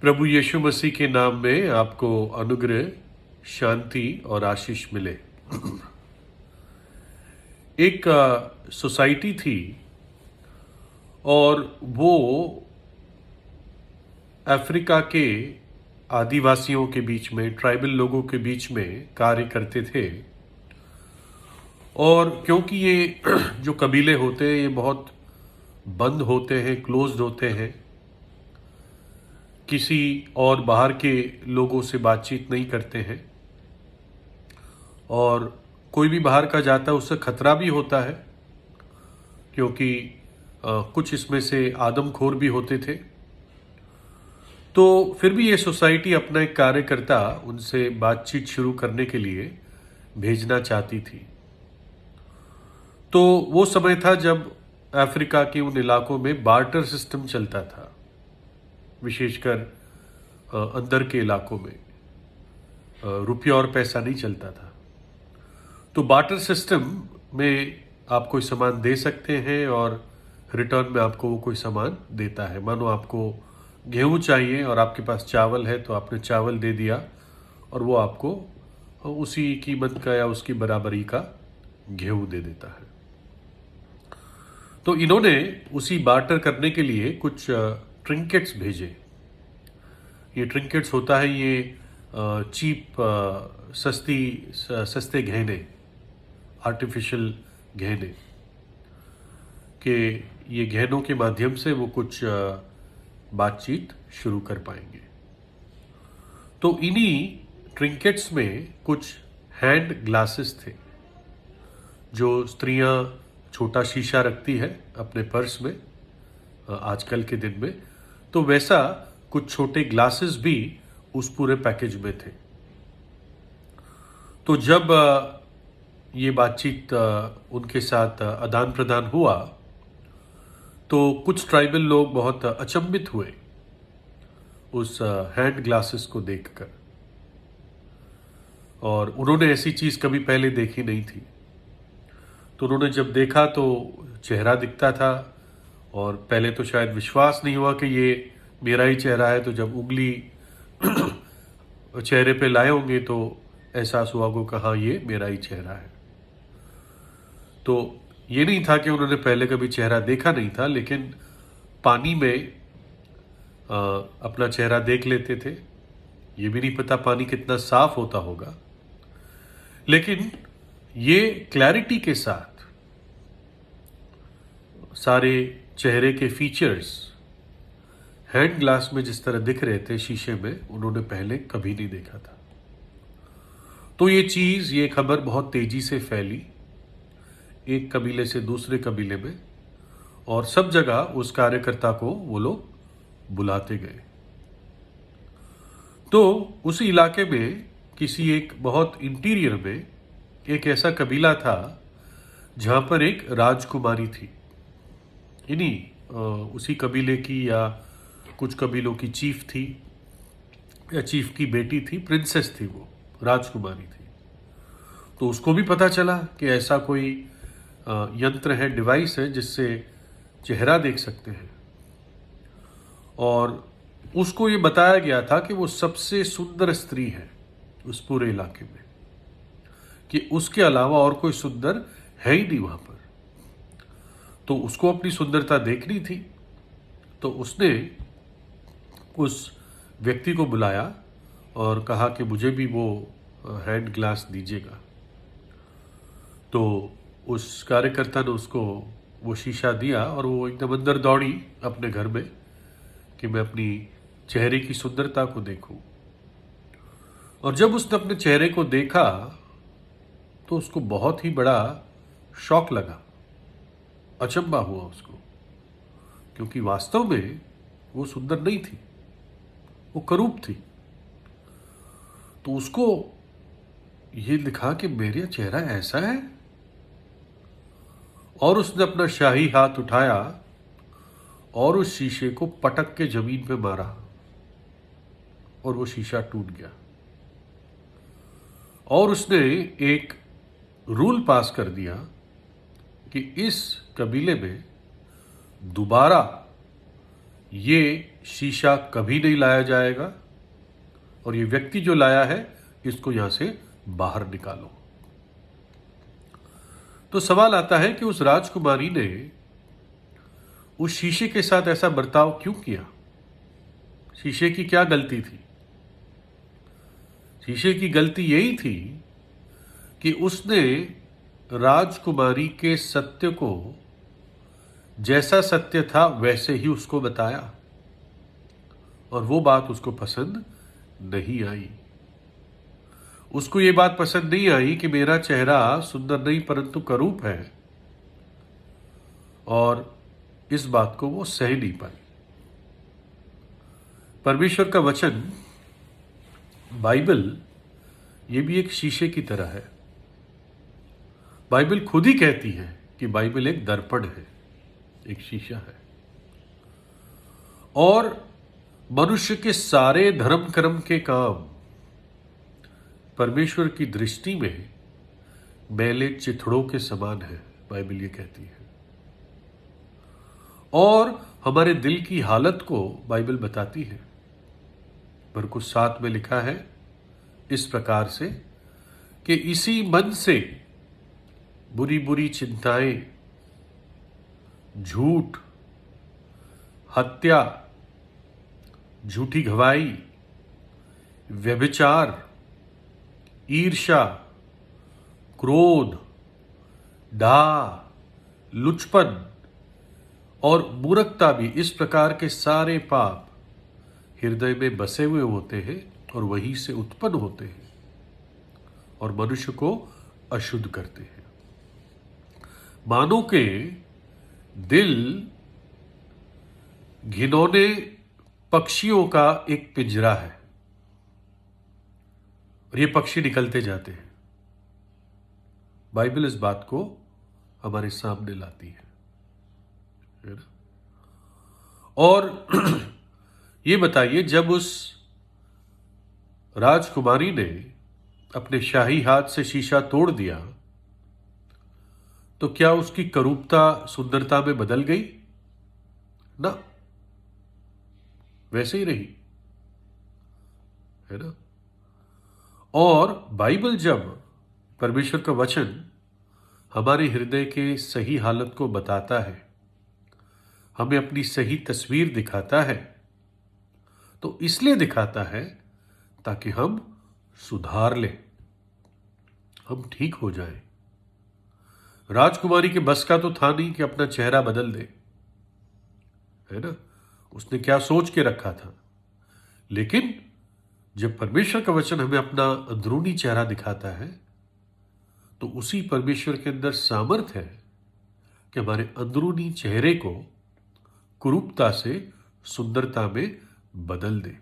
प्रभु यीशु मसीह के नाम में आपको अनुग्रह, शांति और आशीष मिले। एक सोसाइटी थी और वो अफ्रीका के आदिवासियों के बीच में, ट्राइबल लोगों के बीच में कार्य करते थे। और क्योंकि ये जो कबीले होते हैं ये बहुत बंद होते हैं, क्लोज्ड होते हैं, किसी और बाहर के लोगों से बातचीत नहीं करते हैं और कोई भी बाहर का जाता है उससे खतरा भी होता है, क्योंकि कुछ इसमें से आदमखोर भी होते थे। तो फिर भी ये सोसाइटी अपना एक कार्यकर्ता उनसे बातचीत शुरू करने के लिए भेजना चाहती थी। तो वो समय था जब अफ्रीका के उन इलाकों में बार्टर सिस्टम चलता था, विशेषकर अंदर के इलाकों में रुपया और पैसा नहीं चलता था। तो बार्टर सिस्टम में आप कोई सामान दे सकते हैं और रिटर्न में आपको वो कोई सामान देता है। मानो आपको गेहूं चाहिए और आपके पास चावल है, तो आपने चावल दे दिया और वो आपको उसी कीमत का या उसकी बराबरी का गेहूं दे देता है। तो इन्होंने उसी बार्टर करने के लिए कुछ ट्रिंकेट्स भेजे। ये ट्रिंकेट्स होता है ये चीप सस्ते गहने, आर्टिफिशियल गहने के ये गहनों के माध्यम से वो कुछ बातचीत शुरू कर पाएंगे। तो इन्हीं ट्रिंकेट्स में कुछ हैंड ग्लासेस थे जो स्त्रियां छोटा शीशा रखती है अपने पर्स में आजकल के दिन में, तो वैसा कुछ छोटे ग्लासेस भी उस पूरे पैकेज में थे। तो जब ये बातचीत उनके साथ आदान प्रदान हुआ तो कुछ ट्राइबल लोग बहुत अचंभित हुए उस हैंड ग्लासेस को देखकर, और उन्होंने ऐसी चीज कभी पहले देखी नहीं थी। तो उन्होंने जब देखा तो चेहरा दिखता था और पहले तो शायद विश्वास नहीं हुआ कि ये मेरा ही चेहरा है। तो जब उंगली चेहरे पे लाए होंगे तो एहसास हुआ को कहा ये मेरा ही चेहरा है। तो ये नहीं था कि उन्होंने पहले कभी चेहरा देखा नहीं था, लेकिन पानी में अपना चेहरा देख लेते थे। ये भी नहीं पता पानी कितना साफ होता होगा, लेकिन ये क्लैरिटी के साथ सारे चेहरे के फीचर्स हैंड ग्लास में जिस तरह दिख रहे थे शीशे में, उन्होंने पहले कभी नहीं देखा था। तो ये खबर बहुत तेजी से फैली एक कबीले से दूसरे कबीले में, और सब जगह उस कार्यकर्ता को वो लोग बुलाते गए। तो उसी इलाके में किसी एक बहुत इंटीरियर में एक ऐसा कबीला था जहां पर एक राजकुमारी थी। उसी कबीले की या कुछ कबीलों की चीफ थी या चीफ की बेटी थी, प्रिंसेस थी, वो राजकुमारी थी। तो उसको भी पता चला कि ऐसा कोई यंत्र है, डिवाइस है जिससे चेहरा देख सकते हैं, और उसको ये बताया गया था कि वो सबसे सुंदर स्त्री है उस पूरे इलाके में, कि उसके अलावा और कोई सुंदर है ही नहीं वहां पर। तो उसको अपनी सुंदरता देखनी थी, तो उसने उस व्यक्ति को बुलाया और कहा कि मुझे भी वो हैंड ग्लास दीजिएगा। तो उस कार्यकर्ता ने उसको वो शीशा दिया और वो एकदम अंदर दौड़ी अपने घर में कि मैं अपनी चेहरे की सुंदरता को देखूं। और जब उसने अपने चेहरे को देखा तो उसको बहुत ही बड़ा शॉक लगा, अचंभा हुआ उसको, क्योंकि वास्तव में वो सुंदर नहीं थी, वो करूप थी। तो उसको ये दिखा कि मेरा चेहरा ऐसा है, और उसने अपना शाही हाथ उठाया और उस शीशे को पटक के जमीन पे मारा और वो शीशा टूट गया। और उसने एक रूल पास कर दिया कि इस कबीले में दोबारा ये शीशा कभी नहीं लाया जाएगा और ये व्यक्ति जो लाया है इसको यहां से बाहर निकालो। तो सवाल आता है कि उस राजकुमारी ने उस शीशे के साथ ऐसा बर्ताव क्यों किया? शीशे की क्या गलती थी? शीशे की गलती यही थी कि उसने राजकुमारी के सत्य को जैसा सत्य था वैसे ही उसको बताया और वो बात उसको पसंद नहीं आई। उसको ये बात पसंद नहीं आई कि मेरा चेहरा सुंदर नहीं परंतु करूप है और इस बात को वो सह नहीं पाई। परमेश्वर का वचन बाइबल ये भी एक शीशे की तरह है। बाइबल खुद ही कहती है कि बाइबल एक दर्पण है, एक शीशा है और मनुष्य के सारे धर्म कर्म के काम परमेश्वर की दृष्टि में मैले चिथड़ों के समान है, बाइबल ये कहती है। और हमारे दिल की हालत को बाइबल बताती है। मरकुस 7 में लिखा है इस प्रकार से कि इसी मन से बुरी बुरी चिंताएं, झूठ, हत्या, झूठी गवाही, व्यभिचार, ईर्ष्या, क्रोध, डाह, लुचपन और मूर्खता भी, इस प्रकार के सारे पाप हृदय में बसे हुए होते हैं और वहीं से उत्पन्न होते हैं और मनुष्य को अशुद्ध करते हैं। मानव के दिल घिनौने पक्षियों का एक पिंजरा है और ये पक्षी निकलते जाते हैं। बाइबल इस बात को हमारे सामने लाती है ना? और ये बताइए, जब उस राजकुमारी ने अपने शाही हाथ से शीशा तोड़ दिया तो क्या उसकी करूपता सुंदरता में बदल गई? ना, वैसे ही रही, है ना? और बाइबल जब परमेश्वर का वचन हमारे हृदय के सही हालत को बताता है, हमें अपनी सही तस्वीर दिखाता है, तो इसलिए दिखाता है ताकि हम सुधार लें, हम ठीक हो जाएं। राजकुमारी के बस का तो था नहीं कि अपना चेहरा बदल दे, है ना? उसने क्या सोच के रखा था। लेकिन जब परमेश्वर का वचन हमें अपना अंदरूनी चेहरा दिखाता है तो उसी परमेश्वर के अंदर सामर्थ है कि हमारे अंदरूनी चेहरे को कुरूपता से सुंदरता में बदल दे।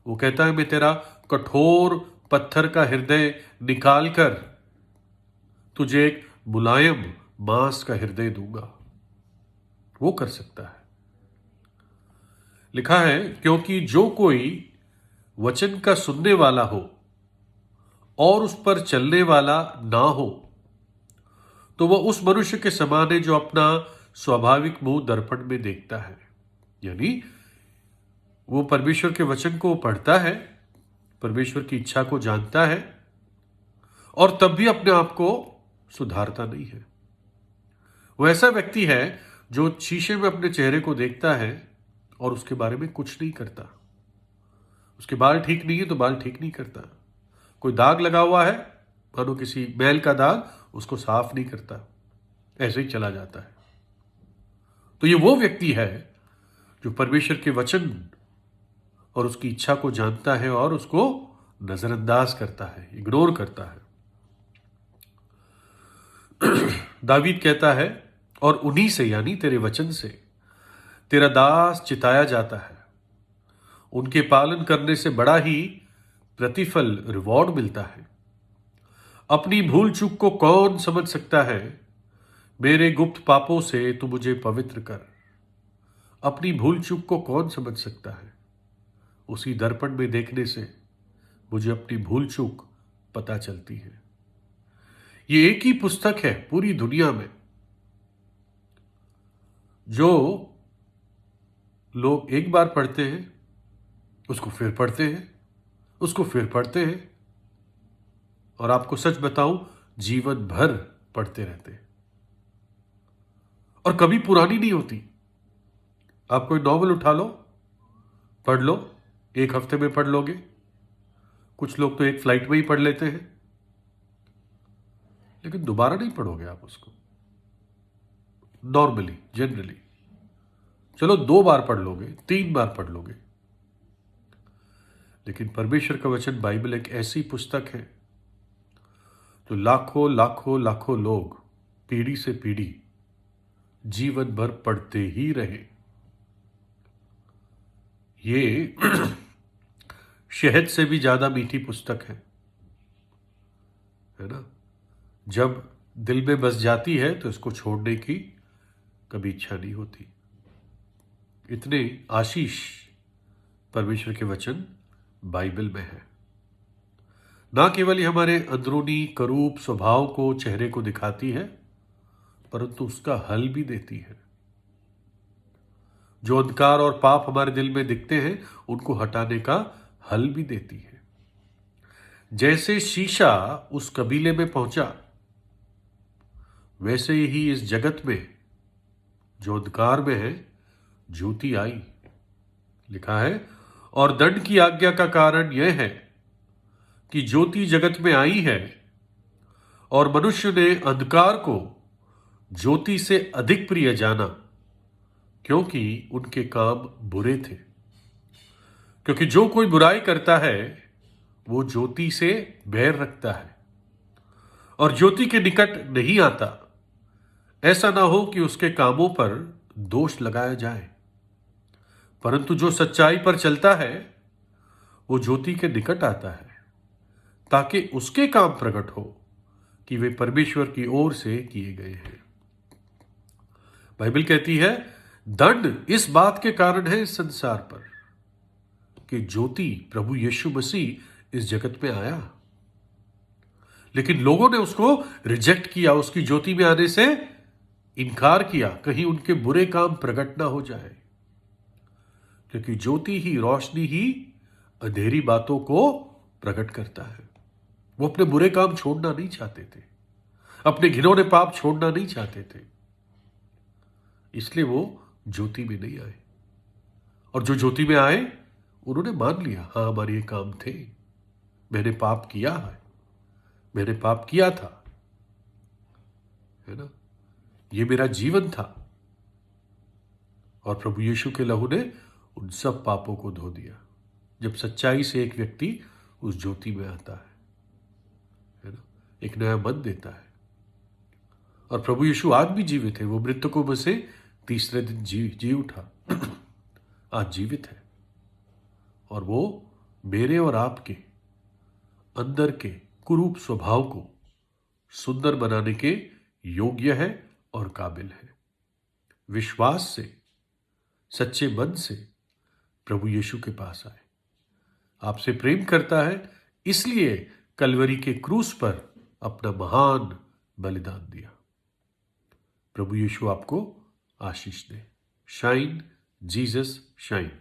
वो कहता है, मैं तेरा कठोर पत्थर का हृदय निकालकर तुझे एक मुलायम मांस का हृदय दूंगा। वो कर सकता है। लिखा है, क्योंकि जो कोई वचन का सुनने वाला हो और उस पर चलने वाला ना हो तो वह उस मनुष्य के समान है जो अपना स्वाभाविक मुंह दर्पण में देखता है। यानी वो परमेश्वर के वचन को पढ़ता है, परमेश्वर की इच्छा को जानता है और तब भी अपने आप को सुधारता नहीं है। वो ऐसा व्यक्ति है जो शीशे में अपने चेहरे को देखता है और उसके बारे में कुछ नहीं करता। उसके बाल ठीक नहीं है तो बाल ठीक नहीं करता। कोई दाग लगा हुआ है, मानो किसी मैल का दाग, उसको साफ नहीं करता, ऐसे ही चला जाता है। तो ये वो व्यक्ति है जो परमेश्वर के वचन और उसकी इच्छा को जानता है और उसको नजरअंदाज करता है, इग्नोर करता है। दावीद कहता है, और उन्हीं से यानी तेरे वचन से तेरा दास चिताया जाता है। उनके पालन करने से बड़ा ही प्रतिफल, रिवॉर्ड मिलता है। अपनी भूल चूक को कौन समझ सकता है? मेरे गुप्त पापों से तू मुझे पवित्र कर। अपनी भूल चूक को कौन समझ सकता है? उसी दर्पण में देखने से मुझे अपनी भूल चूक पता चलती है। ये एक ही पुस्तक है पूरी दुनिया में जो लोग एक बार पढ़ते हैं, उसको फिर पढ़ते हैं, उसको फिर पढ़ते हैं, और आपको सच बताऊं, जीवन भर पढ़ते रहते हैं, और कभी पुरानी नहीं होती। आप कोई नॉवल उठा लो, पढ़ लो, एक हफ्ते में पढ़ लोगे। कुछ लोग तो एक फ्लाइट में ही पढ़ लेते हैं, लेकिन दोबारा नहीं पढ़ोगे आप उसको नॉर्मली, जनरली। चलो 2 बार पढ़ लोगे, 3 बार पढ़ लोगे, लेकिन परमेश्वर का वचन बाइबल एक ऐसी पुस्तक है जो लाखों लाखों लाखों लोग पीढ़ी से पीढ़ी जीवन भर पढ़ते ही रहे। ये शहद से भी ज्यादा मीठी पुस्तक है ना। जब दिल में बस जाती है तो इसको छोड़ने की कभी इच्छा नहीं होती। इतने आशीष परमेश्वर के वचन बाइबल में है। ना केवल ये हमारे अंदरूनी करूप स्वभाव को, चेहरे को दिखाती है, परंतु उसका हल भी देती है। जो अंधकार और पाप हमारे दिल में दिखते हैं, उनको हटाने का हल भी देती है। जैसे शीशा उस कबीले में पहुंचा, वैसे ही इस जगत में जो अंधकार में है, ज्योति आई। लिखा है, और दंड की आज्ञा का कारण यह है कि ज्योति जगत में आई है, और मनुष्य ने अंधकार को ज्योति से अधिक प्रिय जाना, क्योंकि उनके काम बुरे थे। क्योंकि जो कोई बुराई करता है, वो ज्योति से बैर रखता है और ज्योति के निकट नहीं आता, ऐसा ना हो कि उसके कामों पर दोष लगाया जाए। परंतु जो सच्चाई पर चलता है, वो ज्योति के निकट आता है, ताकि उसके काम प्रकट हो कि वे परमेश्वर की ओर से किए गए हैं। बाइबल कहती है, दंड इस बात के कारण है इस संसार पर कि ज्योति प्रभु यीशु मसीह इस जगत में आया, लेकिन लोगों ने उसको रिजेक्ट किया, उसकी ज्योति में आने से इनकार किया, कहीं उनके बुरे काम प्रकट ना हो जाए। क्योंकि ज्योति ही, रोशनी ही अंधेरी बातों को प्रकट करता है। वो अपने बुरे काम छोड़ना नहीं चाहते थे, अपने घिनौने पाप छोड़ना नहीं चाहते थे, इसलिए वो ज्योति में नहीं आए। और जो ज्योति में आए, उन्होंने मान लिया, हाँ हमारे ये काम थे, मैंने पाप किया है, मैंने पाप किया था, है ना, ये मेरा जीवन था। और प्रभु यीशु के लहू ने उन सब पापों को धो दिया। जब सच्चाई से एक व्यक्ति उस ज्योति में आता है ना, एक नया मन देता है। और प्रभु यीशु आज भी जीवित है, वो मृतकों में से तीसरे दिन जी उठा, आज जीवित है, और वो मेरे और आपके अंदर के कुरूप स्वभाव को सुंदर बनाने के योग्य है और काबिल है। विश्वास से, सच्चे मन से प्रभु यीशु के पास आए। आपसे प्रेम करता है, इसलिए कलवरी के क्रूस पर अपना महान बलिदान दिया। प्रभु यीशु आपको आशीष दे। Shine Jesus shine.